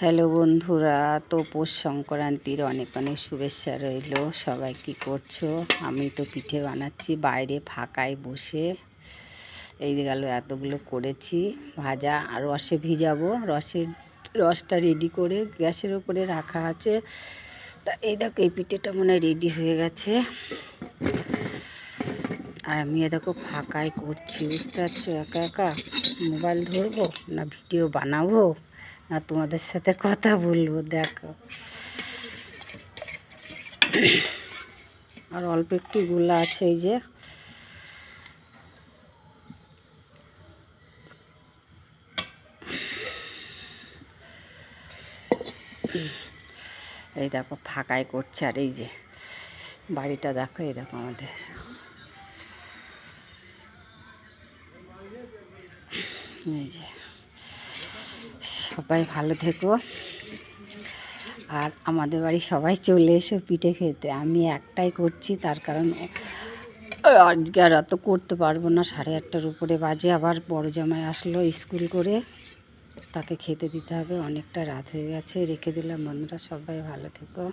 Hello বন্ধুরা, তো পৌষ সংক্রান্তির অনেক অনেক শুভেচ্ছা রইল। সবাই কি করছো? আমি তো পিঠে বানাচ্ছি বাইরে ফাঁকায় বসে। এই গেল এতগুলো করেছি ভাজা, আর রসে ভিজাবো। রসটা রেডি করে গ্যাসের উপরে রাখা আছে। তা এই দেখো, এই পিঠেটা মনে হয় রেডি হয়ে গেছে। আর আমি দেখো ফাঁকায় করছি, বুঝতে পারছো? একা একা মোবাইল ধরবো না ভিডিও বানাবো না তোমাদের সাথে কথা বলবো। দেখো, আর অল্প একটু গোলা আছে। এই যে এই দেখো ফাঁকায় করছে। আর এই যে বাড়িটা দেখো, এই দেখো আমাদের। এই যে সবাই ভালো থেকো। আর আমাদের বাড়ি সবাই চলে এসো পিঠে খেতে। আমি একটাই করছি, তার কারণ আজকে আর অত করতে পারবো না। 8:30টার উপরে বাজে। আবার বড় জামাই আসলো স্কুল করে, তাকে খেতে দিতে হবে। অনেকটা রাত হয়ে গেছে, রেখে দিলাম। বন্ধুরা সবাই ভালো থেকো।